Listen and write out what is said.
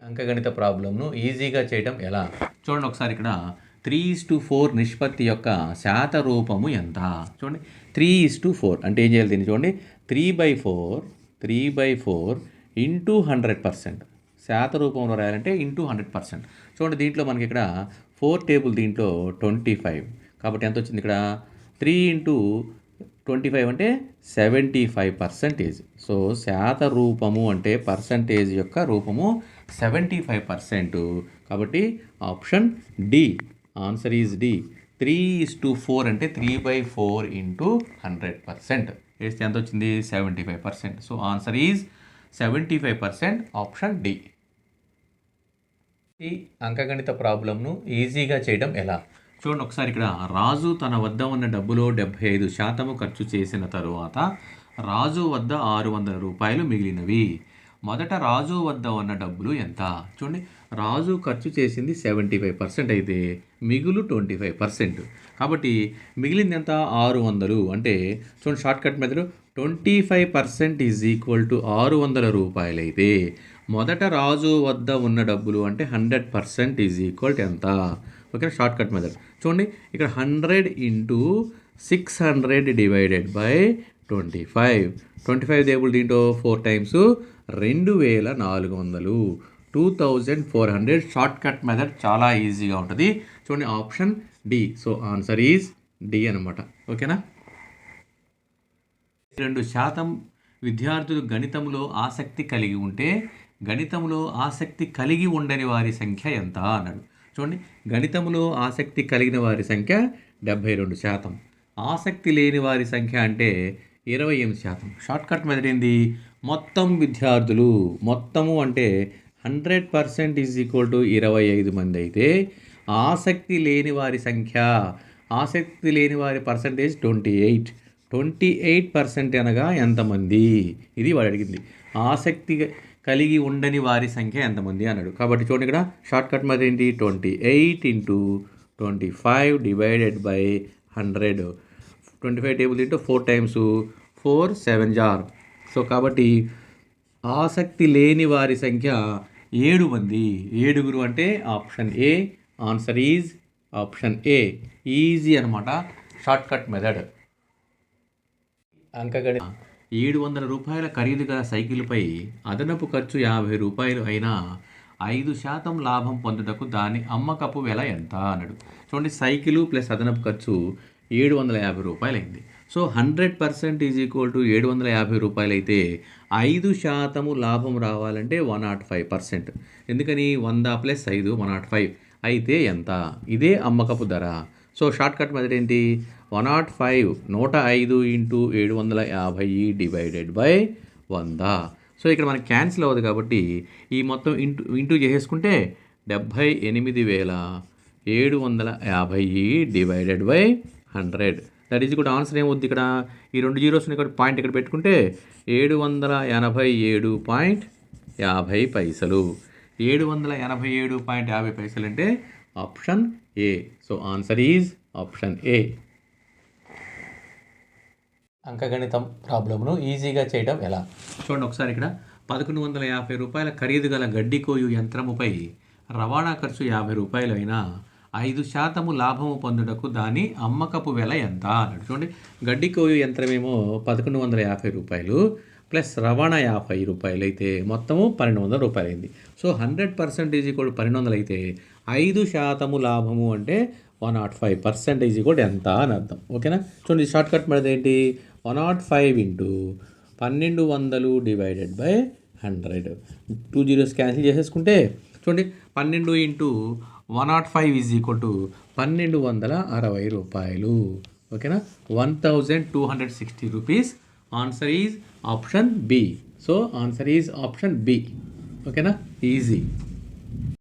అంకగణిత ప్రాబ్లంను ఈజీగా చేయడం ఎలా? చూడండి ఒకసారి ఇక్కడ 3:4 నిష్పత్తి యొక్క శాత రూపము ఎంత? చూడండి 3:4 అంటే ఏం చేయాలి దీన్ని చూడండి 3/4 ఇంటూ 100%. శాత రూపంలో రాయాలంటే ఇంటూ 100%. చూడండి దీంట్లో మనకి ఇక్కడ 4 టేబుల్ దీంట్లో 25 కాబట్టి ఎంత వచ్చింది ఇక్కడ 3 ఇంటూ 25 అంటే 75%. సో శాత రూపము అంటే పర్సంటేజ్ యొక్క రూపము 75%. కాబట్టి option D, answer is D. 3:4 అంటే 3/4 ఇంటూ 100% వేస్తే ఎంత వచ్చింది 75%. So answer is 75%, option D. ఈ అంకగణిత ప్రాబ్లంను ఈజీగా చేయడం ఎలా? చూడండి ఒకసారి ఇక్కడ రాజు తన వద్ద ఉన్న డబ్బులో 75% ఖర్చు చేసిన తరువాత రాజు వద్ద 600 రూపాయలు మిగిలినవి. మొదట రాజు వద్ద ఉన్న డబ్బులు ఎంత? చూడండి రాజు ఖర్చు చేసింది 75% అయితే మిగులు 25%. కాబట్టి మిగిలింది ఎంత 600. అంటే చూడండి short cut method 25% is equal to 600 రూపాయలు అయితే మొదట రాజు వద్ద ఉన్న డబ్బులు అంటే 100% ఈజ్ ఈక్వల్ టు ఎంత? ఓకే షార్ట్ కట్ మెథడ్ చూడండి ఇక్కడ 100 ఇంటూ 600 డివైడెడ్ బై 25 టేబుల్ దీంట్లో 4 టైమ్స్ 2400, 2400. షార్ట్ కట్ మెథడ్ చాలా ఈజీగా ఉంటుంది. చూడండి option D. So answer is D అనమాట. ఓకేనా? 2% విద్యార్థులు గణితంలో ఆసక్తి కలిగి ఉంటే గణితంలో ఆసక్తి కలిగి ఉండని వారి సంఖ్య ఎంత అన్నాడు. చూడండి గణితంలో ఆసక్తి కలిగిన వారి సంఖ్య 72%. ఆసక్తి లేని వారి సంఖ్య అంటే 28%. షార్ట్ కట్ మెథడ్ ఏంది? మొత్తం విద్యార్థులు మొత్తము అంటే 100% ఈజ్ ఈక్వల్ టు 25 మంది అయితే ఆసక్తి లేని వారి సంఖ్య, ఆసక్తి లేని వారి పర్సంటేజ్ 28% అనగా ఎంతమంది? ఇది వాడు అడిగింది. ఆసక్తి కలిగి ఉండని వారి సంఖ్య ఎంతమంది అన్నాడు. కాబట్టి చూడండి ఇక్కడ షార్ట్ కట్ మెథడ్ ఏంటి 28 into 25 divided by 100. 25 table into 4 times 4 7 జార్. సో కాబట్టి ఆసక్తి లేని వారి సంఖ్య 7 మంది. 7 అంటే option A, answer is option A. Easy అనమాట షార్ట్ కట్ మెథడ్. అంకగణిత 700 రూపాయల ఖరీదు గల సైకిల్పై అదనపు ఖర్చు 50 రూపాయలు అయినా 5% లాభం పొందుటకు దాని అమ్మకపు వెల ఎంత అన్నాడు. చూడండి సైకిలు ప్లస్ అదనపు ఖర్చు 750 రూపాయలు అయింది. సో 100% ఈజ్ ఈక్వల్ టు 750 రూపాయలు అయితే 5% లాభం రావాలంటే 105%. ఎందుకని 100 + 5 105 అయితే ఎంత? ఇదే అమ్మకపు ధర. సో షార్ట్ కట్ మెథడ్ ఏంటి 105 105 ఇంటూ 750 డివైడెడ్ బై 100. సో ఇక్కడ మనకి క్యాన్సిల్ అవ్వదు కాబట్టి ఈ మొత్తం ఇంటూ చేసేసుకుంటే 78,750 డివైడెడ్ బై 100. దట్ ఈజ్ కూడా ఆన్సర్ ఏమవుద్ది ఇక్కడ ఈ 2 జీరోస్ని ఇక్కడ పాయింట్ ఇక్కడ పెట్టుకుంటే 787.50 పైసలు. 787.50 పైసలు అంటే option A. So answer is option A. అంకగణితం ప్రాబ్లంను ఈజీగా చేయడం ఎలా? చూడండి ఒకసారి ఇక్కడ 1150 రూపాయల ఖరీదు గల గడ్డి కోయు యంత్రముపై రవాణా ఖర్చు 50 రూపాయలు అయినా 5% లాభము పొందుటకు దాని అమ్మకపు వెల ఎంత అన్నాడు. చూడండి గడ్డి కోయు యంత్రమేమో 1150 రూపాయలు ప్లస్ రవాణా 50 రూపాయలు అయితే మొత్తము 1200 రూపాయలు అయింది. సో 100% ఈజ్ ఈక్వల్ 1200 అయితే 5% లాభము అంటే 105% ఈజ్ ఈక్వల్ ఎంత అని అర్థం. ఓకేనా? చూడండి షార్ట్ కట్ మెథడ్ ఏంటి 105 into 1200 divided by 100. 2 zeros cancel చేసేసుకుంటే చూడండి 12 ఇంటూ 105 ఈజ్ ఈక్వల్ టు 1260 రూపాయలు. ఓకేనా? 1260 rupees. Answer is option B. So answer is option B. ఓకేనా? ఈజీ.